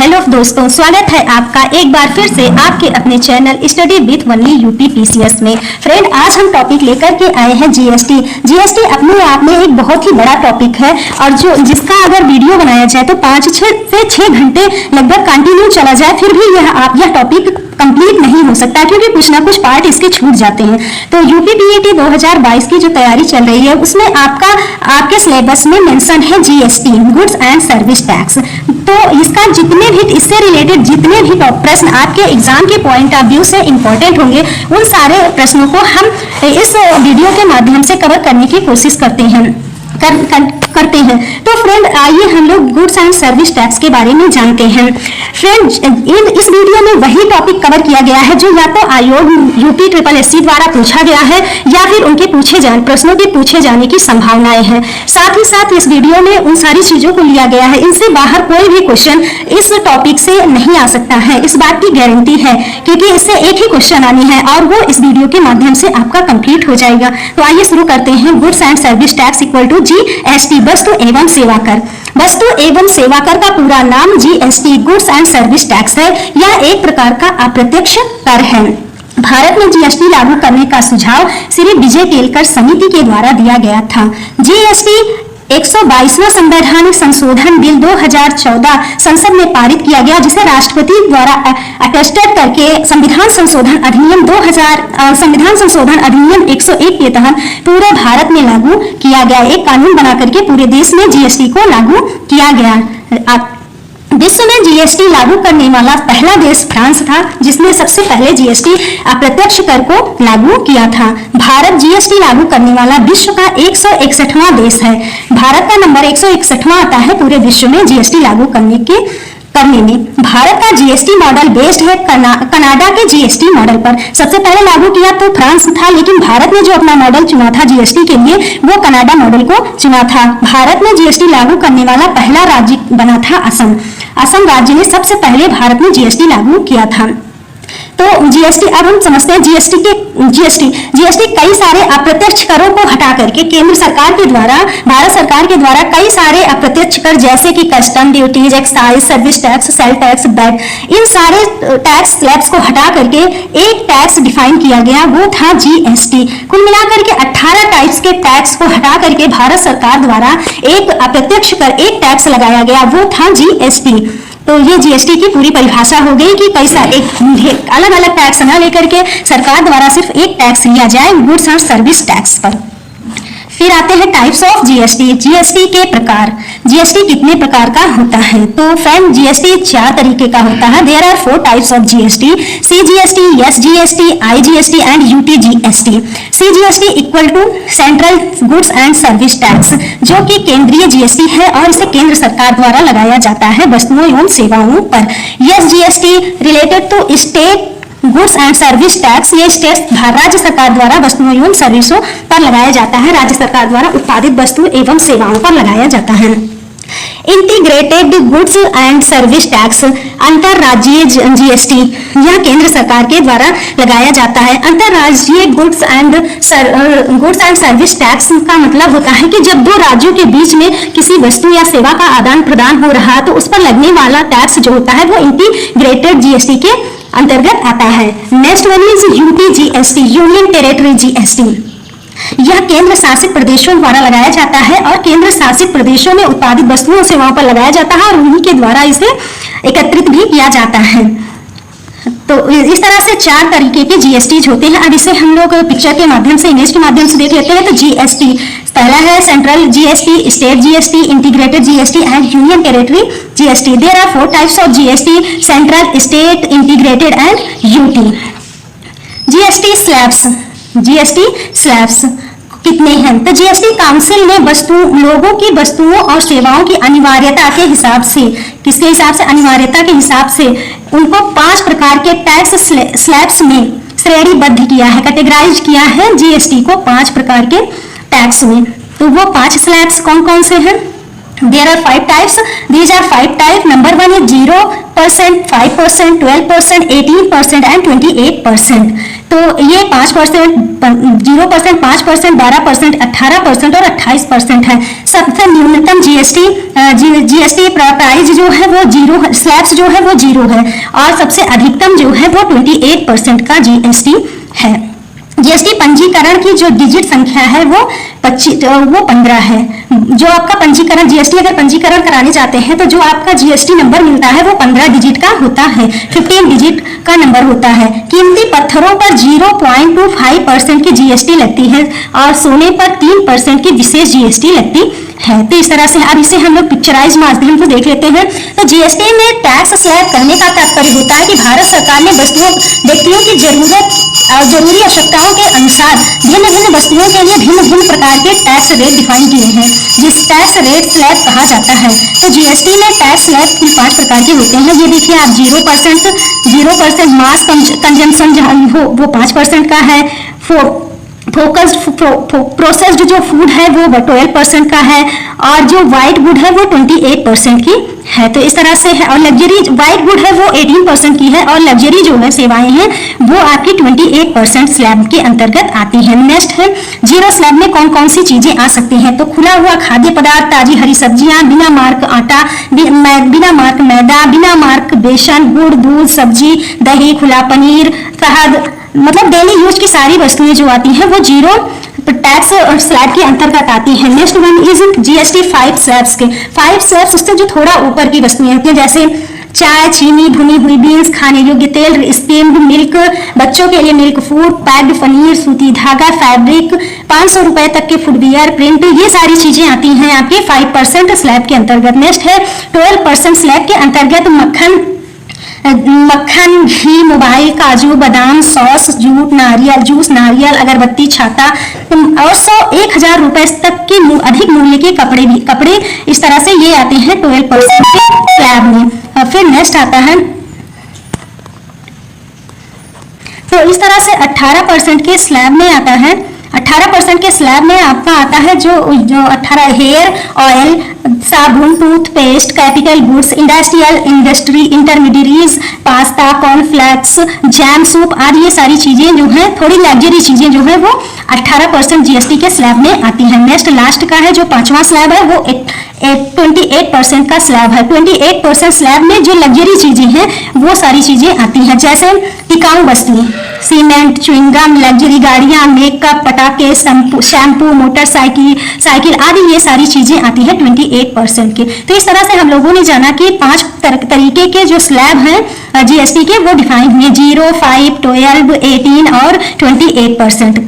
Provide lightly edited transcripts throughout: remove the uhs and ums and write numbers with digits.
Hello दोस्तों, स्वागत है आपका एक बार फिर से आपके अपने channel study with only UP PCS में। फ्रेंड, आज हम टॉपिक लेकर के आए हैं जीएसटी। जीएसटी अपने आप में एक बहुत ही बड़ा टॉपिक है और जिसका अगर वीडियो बनाया जाए तो 5 से 6 घंटे लगभग कंटिन्यू चला जाए फिर भी यह टॉपिक कंप्लीट नहीं हो सकता, क्योंकि कुछ ना कुछ पार्ट इसके छूट जाते हैं। तो यूपी पीएटी 2022 की जो तैयारी चल रही है उसमें आपके सिलेबस में मेंशन है GST, goods and service tax. तो इसका इससे रिलेटेड जितने भी प्रश्न आपके एग्जाम के पॉइंट ऑफ व्यू से इंपॉर्टेंट होंगे उन सारे प्रश्नों को हम इस वीडियो के माध्यम से कवर करने की कोशिश करते हैं। तो फ्रेंड, आइए हम लोग गुड्स एंड सर्विस टैक्स के बारे में जानते हैं। फ्रेंड, इस वीडियो में वही टॉपिक कवर किया गया है जो या तो आयोग यूपी SSSC द्वारा पूछा गया है या फिर उनके प्रश्नों के पूछे जाने की संभावनाएं हैं। साथ ही साथ इस वीडियो में उन सारी चीजों को लिया गया है, इनसे बाहर कोई भी क्वेश्चन इस टॉपिक से नहीं आ सकता है, इस बात की गारंटी है, क्योंकि इससे एक ही क्वेश्चन आनी है और वो इस वीडियो के माध्यम से आपका कंप्लीट हो जाएगा। तो आइए शुरू करते हैं। Goods and service tax equal to GST, वस्तु एवं सेवा कर। वस्तु एवं सेवा कर का पूरा नाम GST, goods and service tax है। यह एक प्रकार का अप्रत्यक्ष कर है। भारत में जीएसटी लागू करने का सुझाव श्री विजय केलकर समिति के द्वारा दिया गया था। जीएसटी 122वां संवैधानिक संशोधन बिल 2014 संसद में पारित किया गया, जिसे राष्ट्रपति द्वारा अटेस्टेड करके संविधान संशोधन अधिनियम 101 के तहत पूरे भारत में लागू किया गया। एक कानून बना करके पूरे देश में जीएसटी को लागू किया गया। विश्व में जीएसटी लागू करने वाला पहला देश फ्रांस था, जिसने सबसे पहले जीएसटी अप्रत्यक्ष कर को लागू किया था। भारत जीएसटी लागू करने वाला विश्व का 161वां देश है। भारत का नंबर 161वां आता है पूरे विश्व में जीएसटी लागू करने में। भारत का जीएसटी मॉडल बेस्ड है कनाडा के जीएसटी मॉडल पर। सबसे पहले लागू किया तो फ्रांस था, लेकिन भारत ने जो अपना मॉडल चुना था जीएसटी के लिए वो कनाडा मॉडल को चुना था। भारत में जीएसटी लागू करने वाला पहला राज्य बना था असम। असम राज्य ने सबसे पहले भारत में जीएसटी लागू किया था। तो जीएसटी, अब हम समझते हैं जीएसटी कई सारे अप्रत्यक्ष करों को हटा करके केंद्र सरकार के द्वारा, भारत सरकार के द्वारा कई सारे अप्रत्यक्ष कर जैसे कि custom duties, excise, service tax, sale tax, VAT, इन सारे टैक्स स्लैब्स को हटा करके एक टैक्स डिफाइन किया गया, वो था जीएसटी। कुल मिलाकर के 18 टाइप्स के टैक्स को हटा करके भारत सरकार द्वारा एक अप्रत्यक्ष कर एक टैक्स लगाया गया, वो था जीएसटी। तो ये जीएसटी की पूरी परिभाषा हो गई कि कैसा एक अलग अलग टैक्स न लेकर के सरकार द्वारा सिर्फ एक टैक्स लिया जाए गुड्स और सर्विस टैक्स पर। फिर आते हैं टाइप्स ऑफ जीएसटी। जीएसटी के प्रकार। जीएसटी कितने प्रकार का होता है? तो फ्रेंड, जीएसटी 4 तरीके का होता है। There are 4 types of GST: CGST, SGST, IGST and UTGST. CGST equal to central goods and service tax, जो कि केंद्रीय जीएसटी है और इसे केंद्र सरकार द्वारा लगाया जाता है वस्तुओं एवं सेवाओं पर। SGST related to state goods and service tax, ये स्टेट राज्य सरकार द्वारा वस्तुओं एवं सर्विसों पर लगाया जाता है, राज्य सरकार द्वारा उत्पादित वस्तु एवं सेवाओं पर लगाया जाता है। Integrated goods and service tax, अंतरराज्यीय जीएसटी, यह केंद्र सरकार के द्वारा लगाया जाता है। अंतरराज्यीय गुड्स एंड सर्विस टैक्स का मतलब होता है कि जब 2 राज्यों के बीच में किसी वस्तु या सेवा का आदान प्रदान हो रहा है तो उस पर लगने वाला टैक्स जो होता है वो इंटीग्रेटेड जीएसटी के अंतर्गत आता है। Next one is UTGST, union territory GST. यह केंद्र शासित प्रदेशों द्वारा लगाया जाता है और केंद्र शासित प्रदेशों में उत्पादित वस्तुओं और सेवाओं पर लगाया जाता है और उन्हीं के द्वारा इसे एकत्रित भी किया जाता है। तो इस तरह से 4 तरीके के जीएसटी होते हैं। अब इसे हम लोग पिक्चर के माध्यम से, इमेज के माध्यम से देख लेते हैं। तो जीएसटी पहला है central GST, state GST, integrated GST and union territory GST. There are 4 types of GST: central, state, integrated and UT. GST slabs. GST slabs कितने हैं? तो जीएसटी काउंसिल ने लोगों की वस्तुओं और सेवाओं की अनिवार्यता के हिसाब से, किसके हिसाब से? अनिवार्यता के हिसाब से उनको 5 प्रकार के टैक्स स्लैब्स में श्रेणीबद्ध किया है, कैटेगराइज किया है जीएसटी को 5 प्रकार के टैक्स में। तो वो 5 स्लैब्स कौन कौन से हैं? There are 5 types. These are 5 types. Number 1 is 0%, 5%, 12%, 18% and 28%. तो ये 5%, 0%, 5%, 12%, 18% और 28% है। सबसे न्यूनतम जीएसटी प्राइस जो है वो जीरो, स्लैब्स जो है वो जीरो है, और सबसे अधिकतम जो है वो 28% का जीएसटी है। जीएसटी पंजीकरण की जो डिजिट संख्या है वो 15 है। जो आपका पंजीकरण, जीएसटी अगर पंजीकरण कराने जाते हैं तो जो आपका जीएसटी नंबर मिलता है वो 15 डिजिट का होता है, 15 डिजिट का नंबर होता है। कीमती पत्थरों पर 0.25% की जीएसटी लगती है और सोने पर 3% की विशेष जीएसटी लगती है। तो इस तरह से अब इसे हम लोग पिक्चराइज माध्यम से देख लेते हैं। तो जीएसटी में टैक्स स्लैब कहने का तात्पर्य होता है कि भारत सरकार ने व्यक्तियों की जरूरी आवश्यकताओं के अनुसार भिन्न भिन्न वस्तुओं के लिए भिन्न भिन्न प्रकार के टैक्स रेट डिफाइन किए हैं, जिस टैक्स रेट स्लैब कहा जाता है। तो जीएसटी में टैक्स स्लैब कुल 5 प्रकार के होते हैं। ये देखिए आप 0% मास कंजम्पशन हो वो 5% का है। प्रोसेस्ड जो फूड है वो 12% का है, और जो व्हाइट गुड है वो 28% की है। तो इस तरह से है। और लग्जरी व्हाइट गुड है वो 18% की है, और लग्जरी जो है सेवाएं हैं वो आपकी 28% स्लैब के अंतर्गत आती है। नेक्स्ट है जीरो स्लैब में कौन कौन सी चीजें आ सकती हैं। तो खुला हुआ खाद्य पदार्थ, ताजी हरी सब्जियां, बिना मार्क आटा, बिना मार्क मैदा, बिना मार्क बेसन, गुड़, दूध, सब्जी, दही, खुला पनीर, शहद, मतलब डेली यूज की सारी वस्तुएं जो आती हैं वो जीरो टैक्स स्लैब के अंतर्गत आती है। Next one is GST 5 slabs के। 5 स्लैब्स उससे जो थोड़ा ऊपर की वस्तुएं होती हैं, जैसे चाय, चीनी, भुनी हुई बीन्स, खाने योग्य तेल, स्किम्ड मिल्क, बच्चों के लिए मिल्क फूड, पैक्ड पनीर, सूती धागा, फैब्रिक, 500 रुपए तक के फुटवियर, प्रिंट, ये सारी चीजें आती हैं आपके 5% स्लैब के अंतर्गत। नेक्स्ट है 12% स्लैब के अंतर्गत मक्खन, घी, मोबाइल, काजू, बादाम, सॉस, जूस, नारियल, अगरबत्ती, छाता और 1,000 रुपए तक के अधिक मूल्य के कपड़े इस तरह से ये आते हैं 12% के स्लैब में। फिर नेक्स्ट आता है, तो इस तरह से 18% के स्लैब में आता है। 18% के स्लैब में आपका आता है जो 18 हेयर ऑयल, साबुन, toothpaste, capital goods, industry intermediates, pasta, cornflakes, jam, soup आदि ये सारी चीजें जो है, थोड़ी लग्जरी चीजें जो है वो 18% जीएसटी के स्लैब में आती है। नेक्स्ट लास्ट का है जो 5वां स्लैब है वो 28% का स्लैब है। 28% स्लैब में जो लग्जरी चीजें हैं वो सारी चीजें आती हैं, जैसे टिकाऊ वस्तुएं, सीमेंट, च्युइंगम, लग्जरी गाड़ियां, मेकअप, पटाखे, शैम्पू, साइकिल आदि ये सारी चीजें आती है 28% की। तो इस तरह से हम लोगों ने जाना कि 5 तरीके के जो स्लैब हैं जीएसटी के वो डिफाइन हुए, 0, 5, 12, 18 और 28%।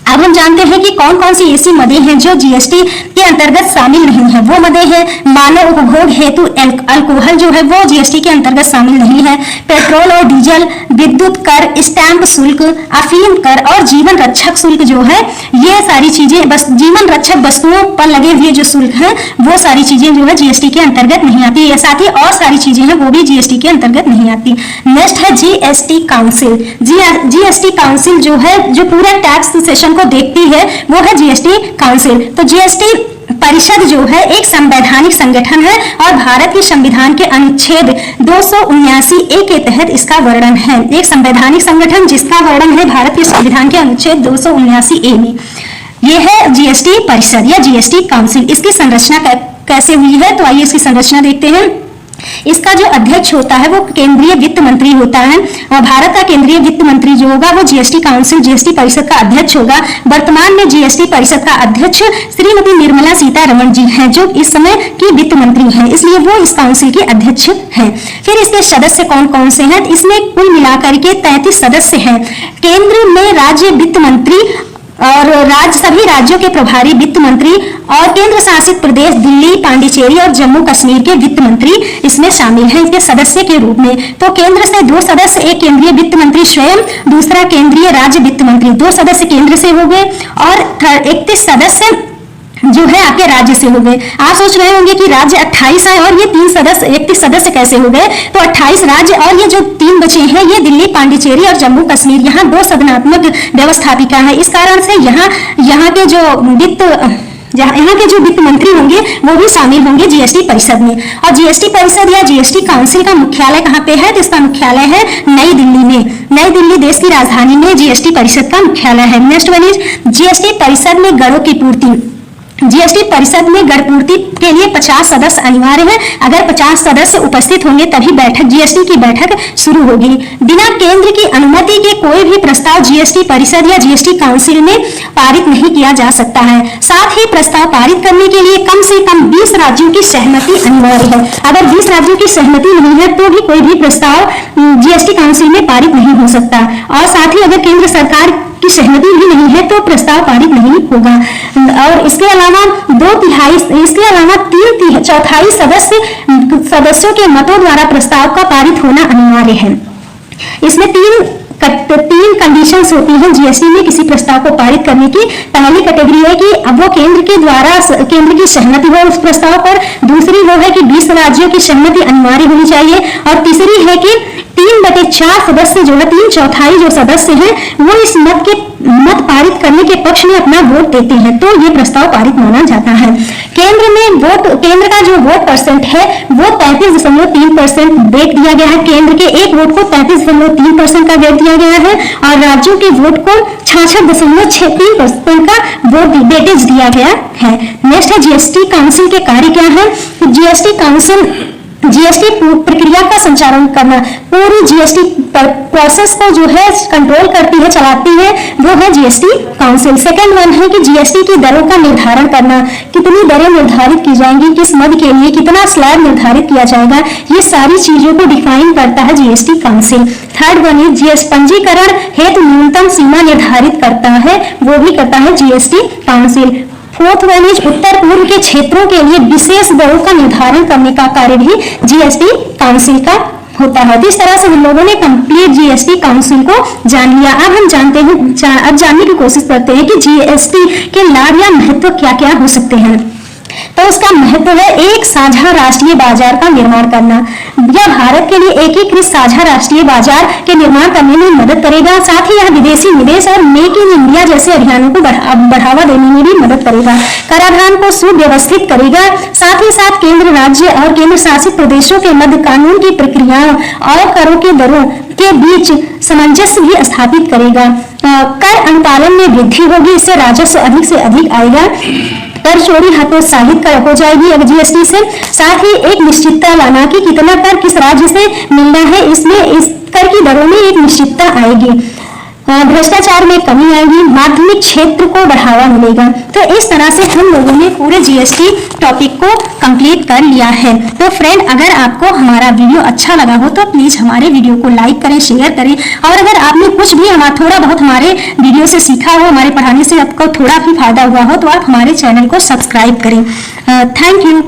अब हम जानते हैं कि कौन कौन सी ऐसी मदें हैं जो जीएसटी के अंतर्गत शामिल नहीं है। वो मदें हैं मानव उपभोग हेतु अल्कोहल जो है वो जीएसटी के अंतर्गत शामिल नहीं है। पेट्रोल और डीजल, विद्युत कर, स्टैंप शुल्क, अफीम कर और जीवन रक्षक शुल्क जो है, ये सारी चीजें, बस जीवन रक्षक वस्तुओं पर लगे हुए जो शुल्क है वो सारी चीजें जो है जीएसटी के अंतर्गत नहीं आती है। साथ ही और सारी चीजें हैं वो भी जीएसटी के अंतर्गत नहीं आती। नेक्स्ट है जीएसटी काउंसिल। जीएसटी काउंसिल जो है, जो पूरा टैक्स सेशन को देखती है वो है जीएसटी काउंसिल। तो जीएसटी परिषद जो है एक संवैधानिक संगठन है और भारत के संविधान के अनुच्छेद 279A के तहत इसका वर्णन है। एक संवैधानिक संगठन जिसका वर्णन है भारत के संविधान के अनुच्छेद 279A में। यह है जीएसटी परिषद या जीएसटी काउंसिल। इसकी संरचना कैसे हुई है, तो आइए इसकी संरचना देखते हैं। इसका जो अध्यक्ष होता है वो केंद्रीय वित्त मंत्री होता है, और भारत का केंद्रीय वित्त मंत्री जो होगा वो जीएसटी काउंसिल, जीएसटी परिषद का अध्यक्ष होगा। वर्तमान में जीएसटी परिषद का अध्यक्ष श्रीमती निर्मला सीतारमण जी हैं, जो इस समय की वित्त मंत्री हैं, इसलिए वो इस काउंसिल के अध्यक्ष हैं। फिर इसके सदस्य कौन कौन से हैं, इसमें कुल मिलाकर के 33 सदस्य हैं। केंद्र में राज्य वित्त मंत्री और सभी राज्यों के प्रभारी वित्त मंत्री और केंद्र शासित प्रदेश दिल्ली, पांडिचेरी और जम्मू कश्मीर के वित्त मंत्री इसमें शामिल हैं इसके सदस्य के रूप में। तो केंद्र से 2 सदस्य, एक केंद्रीय वित्त मंत्री स्वयं, दूसरा केंद्रीय राज्य वित्त मंत्री। 2 सदस्य केंद्र से हो गए और 31 सदस्य जो है आपके राज्य से हो गए। आप सोच रहे होंगे कि राज्य 28 है और ये 31 सदस्य कैसे हो गए, तो 28 राज्य और ये जो 3 बचे हैं ये दिल्ली, पांडिचेरी और जम्मू कश्मीर, यहाँ 2 सदनात्मक व्यवस्थापिका है। इस कारण से यहाँ के जो यहाँ के जो वित्त मंत्री होंगे वो भी शामिल होंगे जीएसटी परिषद में। और जीएसटी परिषद या जीएसटी काउंसिल का मुख्यालय कहाँ पे है? तो इसका मुख्यालय है नई दिल्ली में। नई दिल्ली देश की राजधानी में जीएसटी परिषद का मुख्यालय है। नेक्स्ट वन इज जीएसटी परिषद में गड़ों की पूर्ति। जीएसटी परिषद में गण पूर्ति के लिए 50 सदस्य अनिवार्य है। अगर 50 सदस्य उपस्थित होंगे तभी बैठक जीएसटी की बैठक शुरू होगी। बिना केंद्र की अनुमति के कोई भी प्रस्ताव जीएसटी परिषद या जीएसटी काउंसिल में पारित नहीं किया जा सकता है। साथ ही प्रस्ताव पारित करने के लिए कम से कम 20 राज्यों की सहमति अनिवार्य है। अगर 20 राज्यों की सहमति नहीं है तो भी कोई भी प्रस्ताव जीएसटी काउंसिल में पारित नहीं हो सकता। और साथ ही अगर केंद्र सरकार की सहमति भी नहीं है तो प्रस्ताव पारित नहीं होगा। और इसके अलावा 3/4 सदस्यों के मतों द्वारा प्रस्ताव का पारित होना अनिवार्य है। इसमें तीन कंडीशंस होती हैं जीएसटी में किसी प्रस्ताव को पारित करने की। पहली कैटेगरी है कि अब वो केंद्र की सहमति हो उस प्रस्ताव पर। दूसरी वो है कि 20 राज्यों की सहमति अनिवार्य होनी चाहिए। और तीसरी है कि 3/4 सदस्य जो है 3/4 जो सदस्य हैं वो इस मत पारित करने के पक्ष में अपना वोट देते हैं तो ये प्रस्ताव पारित माना जाता है। केंद्र का जो वोट परसेंट है वो 33.3% वेट दिया गया है। केंद्र के एक वोट को 33.3% का वेट दिया गया है और राज्यों के वोट को 66.63% का वोट वेटेज दिया गया है। नेक्स्ट है जीएसटी काउंसिल के कार्य क्या है? जीएसटी काउंसिल जीएसटी प्रक्रिया का संचालन करना, पूरी जीएसटी प्रोसेस को जो है कंट्रोल करती है, चलाती है, वो है जीएसटी काउंसिल। सेकंड वन है कि जीएसटी की दरों का निर्धारण करना, कितनी दरें निर्धारित की जाएंगी, किस मद के लिए कितना स्लैब निर्धारित किया जाएगा, ये सारी चीजों को डिफाइन करता है जीएसटी काउंसिल। थर्ड वन है जीएसटी पंजीकरण हेतु न्यूनतम सीमा निर्धारित करता है, वो भी करता है GST council. Fourth one is उत्तर पूर्व के क्षेत्रों के लिए विशेष दरों का निर्धारण करने का कार्य भी जीएसटी काउंसिल का होता है। इस तरह से हम लोगों ने कंप्लीट जीएसटी काउंसिल को जान लिया। अब हम जानने की कोशिश करते हैं कि जीएसटी के लाभ या महत्व क्या क्या हो सकते हैं। तो उसका महत्व है एक साझा राष्ट्रीय बाजार का निर्माण करना। यह भारत के लिए एकीकृत साझा राष्ट्रीय बाजार के निर्माण करने में मदद करेगा। साथ ही यह विदेशी निवेश और मेक इन इंडिया जैसे अभियानों को बढ़ावा देने में भी मदद करेगा। कराधान को सुव्यवस्थित करेगा। साथ ही साथ केंद्र राज्य और केंद्र शासित प्रदेशों के मध्य कानून की प्रक्रियाओं और करों के दरों के बीच सामंजस्य भी स्थापित करेगा। कर अनुपालन में वृद्धि होगी, इससे राजस्व अधिक से अधिक आएगा। कर चोरी हतोत्साहित हो जाएगी अब जीएसटी से। साथ ही एक निश्चितता लाना कि कितना कर किस राज्य से मिलना है, इसमें इस कर की दरों में एक निश्चितता आएगी। भ्रष्टाचार में कमी आएगी। माध्यमिक क्षेत्र को बढ़ावा मिलेगा। तो इस तरह से हम लोगों ने पूरे जीएसटी टॉपिक को कंप्लीट कर लिया है। तो फ्रेंड, अगर आपको हमारा वीडियो अच्छा लगा हो तो प्लीज हमारे वीडियो को लाइक करें, शेयर करें। और अगर आपने कुछ भी थोड़ा बहुत हमारे वीडियो से सीखा हो, हमारे पढ़ाने से आपको थोड़ा भी फायदा हुआ हो, तो आप हमारे चैनल को सब्सक्राइब करें। Thank you.